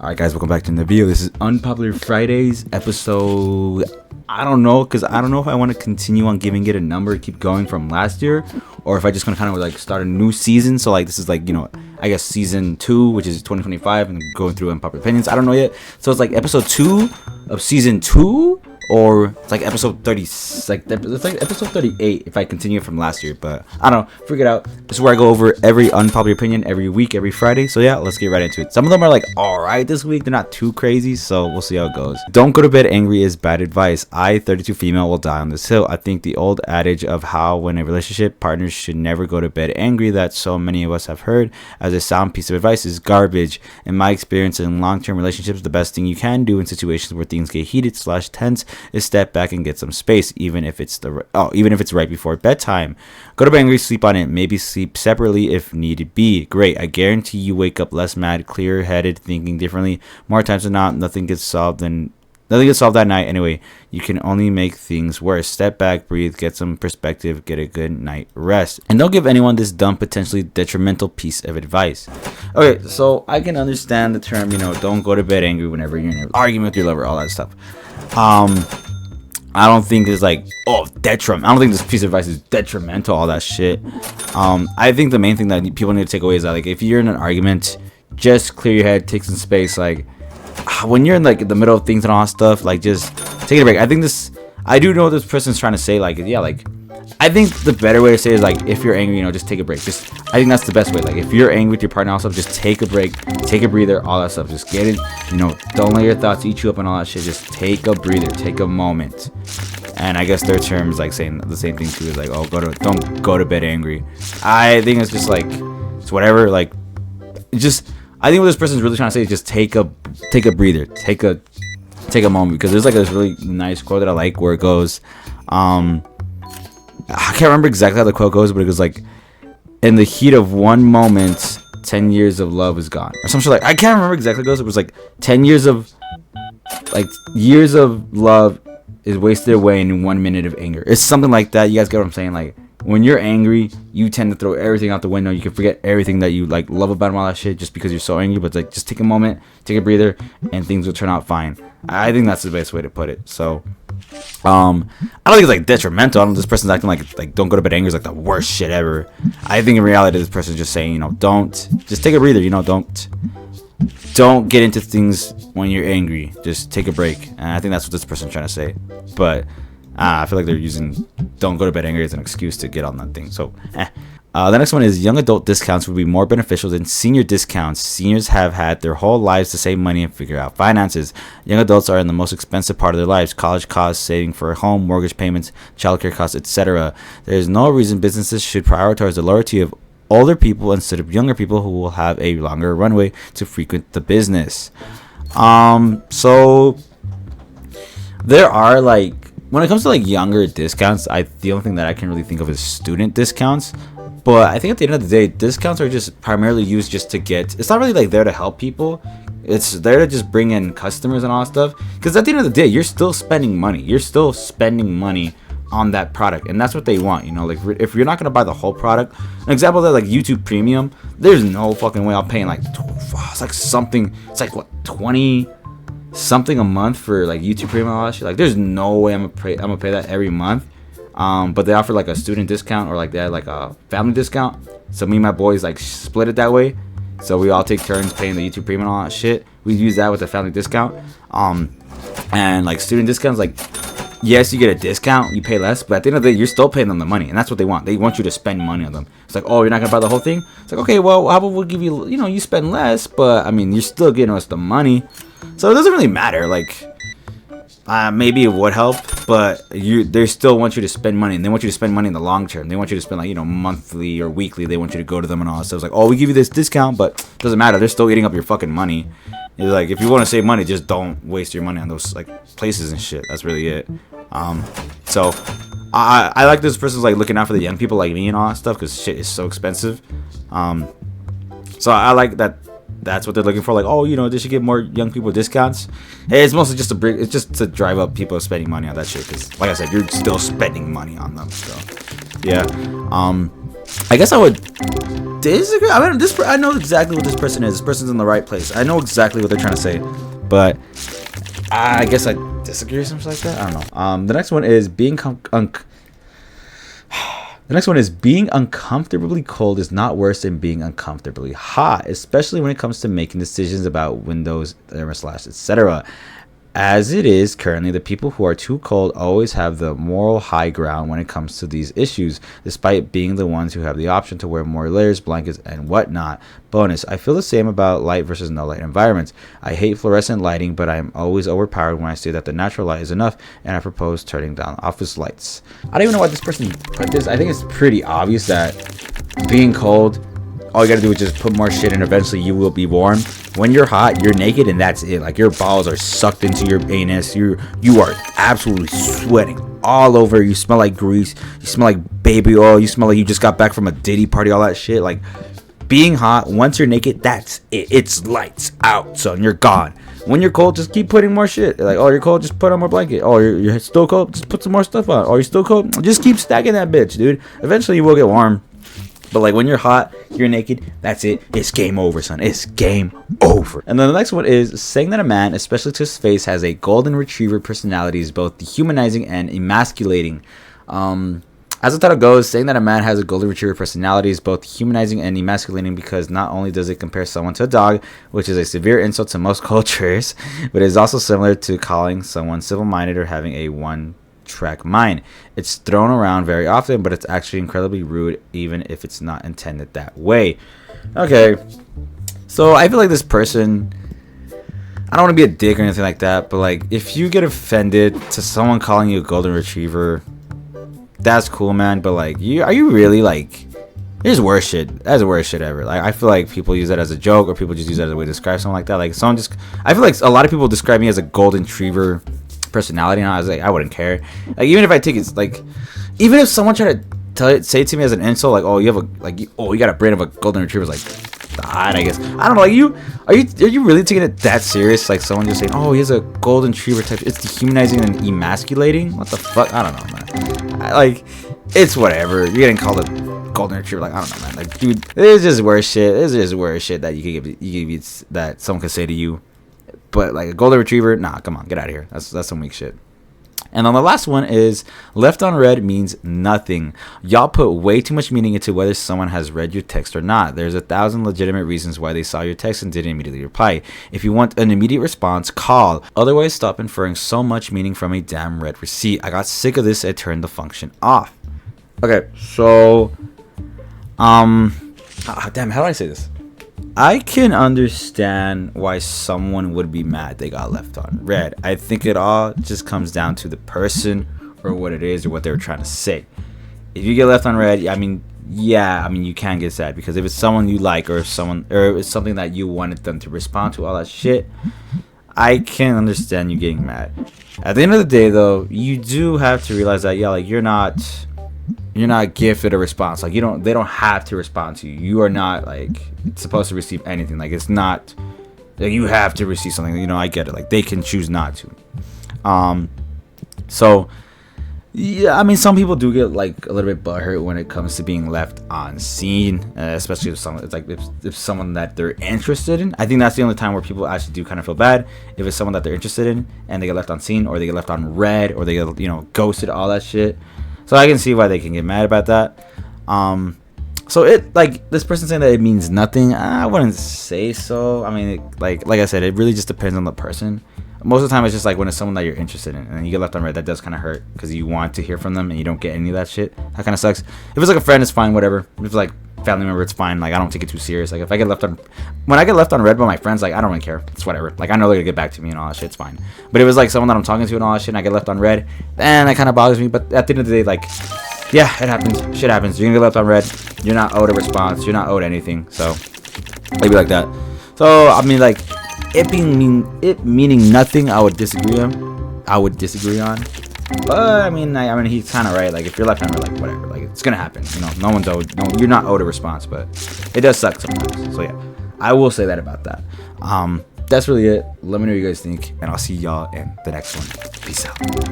Alright guys, welcome back to the video. This is Unpopular Fridays episode, I don't know if I want to continue on giving it a number, keep going from last year, or if I just gonna kind of like start a new season. So like this is like, you know, I guess season 2, which is 2025, and going through unpopular opinions. I don't know yet. So it's like episode 2 of season 2, or it's like episode 30, it's like episode 38 if I continue from last year. But I don't know, figure it out. This is where I go over every unpopular opinion every week, every Friday. So yeah, let's get right into it. Some of them are like alright this week, they're not too crazy, so we'll see how it goes. Don't go to bed angry is bad advice. I, 32 female, will die on this hill. I think the old adage of how when a relationship partners should never go to bed angry that so many of us have heard as a sound piece of advice is garbage. In my experience in long-term relationships, the best thing you can do in situations where things get heated / tense is step back and get some space, even if it's right before bedtime. Go to bed angry, sleep on it, maybe sleep separately if needed be. Great. I guarantee you wake up less mad, clear-headed, thinking differently. More times than not, nothing gets solved that night anyway. You can only make things worse. Step back, breathe, get some perspective, get a good night rest. And don't give anyone this dumb, potentially detrimental piece of advice. Okay, so I can understand the term, you know, don't go to bed angry whenever you're in an argument with your lover, all that stuff. I don't think it's like, I don't think this piece of advice is detrimental, all that shit. I think the main thing that people need to take away is that, like, if you're in an argument, just clear your head, take some space. Like, when you're in like the middle of things and all that stuff, like, just take a break. I do know what this person's trying to say. Like, yeah, like, I think the better way to say it is like, if you're angry, you know, just take a break. I think that's the best way. Like, if you're angry with your partner, also just take a break, take a breather, all that stuff. Just get it, you know, don't let your thoughts eat you up and all that shit. Just take a breather, take a moment. And I guess their term is like saying the same thing too. Is like, don't go to bed angry. I think it's just like, it's whatever. Like, I think what this person's really trying to say is just take a breather, take a moment, because there's like this really nice quote that I like where it goes, I can't remember exactly how the quote goes, but it goes like, in the heat of one moment, 10 years of love is gone, or some shit. Like, I can't remember exactly how it goes. It was like 10 years of love is wasted away in 1 minute of anger. It's something like that. You guys get what I'm saying? Like, when you're angry, you tend to throw everything out the window. You can forget everything that you like love about all that shit just because you're so angry. But like, just take a moment, take a breather, and things will turn out fine. I think that's the best way to put it. So, I don't think it's like detrimental. I don't know, this person's acting like don't go to bed angry is like the worst shit ever. I think in reality, this person's just saying, you know, just take a breather. You know, don't get into things when you're angry. Just take a break. And I think that's what this person's trying to say. But I feel like they're using don't go to bed angry as an excuse to get on that thing. So, the next one is young adult discounts would be more beneficial than senior discounts. Seniors have had their whole lives to save money and figure out finances. Young adults are in the most expensive part of their lives: college costs, saving for a home, mortgage payments, childcare costs, etc. There is no reason businesses should prioritize the loyalty of older people instead of younger people who will have a longer runway to frequent the business. So there are, like, when it comes to like younger discounts, the only thing that I can really think of is student discounts. But I think at the end of the day, discounts are just primarily used just to it's not really like there to help people. It's there to just bring in customers and all that stuff. Because at the end of the day, you're still spending money. You're still spending money on that product, and that's what they want. You know, like, if you're not gonna buy the whole product, an example of that, like YouTube Premium, there's no fucking way I'm paying like what, 20 something a month for like YouTube Premium and all that shit. Like, there's no way I'm gonna pay that every month. But they offer like a student discount, or like they had like a family discount. So me and my boys like split it that way. So we all take turns paying the YouTube Premium and all that shit. We use that with the family discount. And like student discounts, like, yes, you get a discount, you pay less, but at the end of the day, you're still paying them the money, and that's what they want. They want you to spend money on them. It's like, oh, you're not gonna buy the whole thing? It's like, okay, well, how about we'll give you, you know, you spend less, but I mean, you're still getting us the money. So it doesn't really matter. Like, maybe it would help, but they still want you to spend money, and they want you to spend money in the long term. They want you to spend, like, you know, monthly or weekly. They want you to go to them and all that stuff. It's like, oh, we give you this discount, but it doesn't matter. They're still eating up your fucking money. It's like, if you want to save money, just don't waste your money on those like places and shit. That's really it. So I like this person's like looking out for the young people like me and all that stuff, because shit is so expensive. So I like that. That's what they're looking for. Like, oh, you know, they should give more young people discounts. Hey, it's mostly just it's just to drive up people spending money on that shit. Because, like I said, you're still spending money on them. So, yeah. I guess I would disagree. I mean, I know exactly what this person is. This person's in the right place. I know exactly what they're trying to say, but I guess I disagree or something like that. I don't know. The next one is being being uncomfortably cold is not worse than being uncomfortably hot, especially when it comes to making decisions about windows, thermostats, etc. As it is currently, the people who are too cold always have the moral high ground when it comes to these issues, despite being the ones who have the option to wear more layers, blankets, and whatnot. Bonus, I feel the same about light versus no light environments. I hate fluorescent lighting, but I am always overpowered when I say that the natural light is enough, and I propose turning down office lights. I don't even know why this person put this. I think it's pretty obvious that being cold, all you gotta do is just put more shit and eventually you will be warm. When you're hot, you're naked and that's it. Like your balls are sucked into your anus. You are absolutely sweating all over. You smell like grease. You smell like baby oil. You smell like you just got back from a Diddy party, all that shit. Like being hot, once you're naked, that's it. It's lights out, son. You're gone. When you're cold, just keep putting more shit. Like, oh, you're cold, just put on more blanket. Oh, you're still cold, just put some more stuff on. Oh, you're still cold, just keep stacking that bitch, dude. Eventually you will get warm. But like when you're hot, you're naked, that's it. It's game over, son. It's game over. And then the next one is saying that a man, especially to his face, has a golden retriever personality is both dehumanizing and emasculating. As the title goes, saying that a man has a golden retriever personality is both humanizing and emasculating because not only does it compare someone to a dog, which is a severe insult to most cultures, but it is also similar to calling someone civil-minded or having a one-track mind. It's thrown around very often, but it's actually incredibly rude, even if it's not intended that way. Okay, so I feel like this person, I don't want to be a dick or anything like that, but like if you get offended to someone calling you a golden retriever, that's cool, man. But like, are you really like? There's worse shit. That's the worst shit ever. Like I feel like people use that as a joke, or people just use that as a way to describe something like that. Like someone just, I feel like a lot of people describe me as a golden retriever personality, and I was like, I wouldn't care. Like even if I take it, like even if someone tried to say it to me as an insult, like oh you have a you got a brain of a golden retriever, like odd, I guess. I don't know. Like are you really taking it that serious? Like someone just saying, oh, he has a golden retriever type. It's dehumanizing and emasculating. What the fuck? I don't know, man. Like it's whatever. You're getting called a golden retriever. Like I don't know, man. Like dude, this is just worse shit. This is just worse shit that you could give that someone could say to you. But like a golden retriever, nah, come on, get out of here. That's some weak shit. And then the last one is left on read means nothing. Y'all put way too much meaning into whether someone has read your text or not. There's 1,000 legitimate reasons why they saw your text and didn't immediately reply. If you want an immediate response, call. Otherwise, stop inferring so much meaning from a damn read receipt. I got sick of this and turned the function off. Okay, so damn, how do I say this? I can understand why someone would be mad they got left on read. I think it all just comes down to the person or what it is or what they were trying to say. If you get left on read, I mean, you can get sad because if it's someone you like or it's something that you wanted them to respond to, all that shit, I can understand you getting mad. At the end of the day, though, you do have to realize that, like you're not gifted a response. Like they don't have to respond to you. You are not like supposed to receive anything. Like it's not like you have to receive something. I get it. Like they can choose not to. So yeah, I mean some people do get like a little bit butthurt when it comes to being left on scene, especially if someone, it's like if someone that they're interested in. I think that's the only time where people actually do kind of feel bad if it's someone that they're interested in and they get left on scene or they get left on read or they get ghosted, all that shit. So I can see why they can get mad about that. So it like this person saying that it means nothing. I wouldn't say so. I mean, like I said, it really just depends on the person. Most of the time, it's just like when it's someone that you're interested in, and you get left on read. That does kind of hurt because you want to hear from them and you don't get any of that shit. That kind of sucks. If it's like a friend, it's fine. Whatever. If it's like family member, it's fine. Like I don't take it too serious. Like if I get left on, when I get left on read by my friends, like I don't really care. It's whatever. Like I know they're gonna get back to me and all that shit. It's fine. But if it's like someone that I'm talking to and all that shit, and I get left on read, then that kind of bothers me. But at the end of the day, like. Yeah, it happens. Shit happens. You're gonna get left on read. You're not owed a response. You're not owed anything. So maybe like that. So I mean, like it meaning nothing. I would disagree on. But I mean, he's kind of right. Like if you're left on read, like whatever. Like it's gonna happen. No one's owed. No, you're not owed a response. But it does suck sometimes. So yeah, I will say that about that. That's really it. Let me know what you guys think, and I'll see y'all in the next one. Peace out.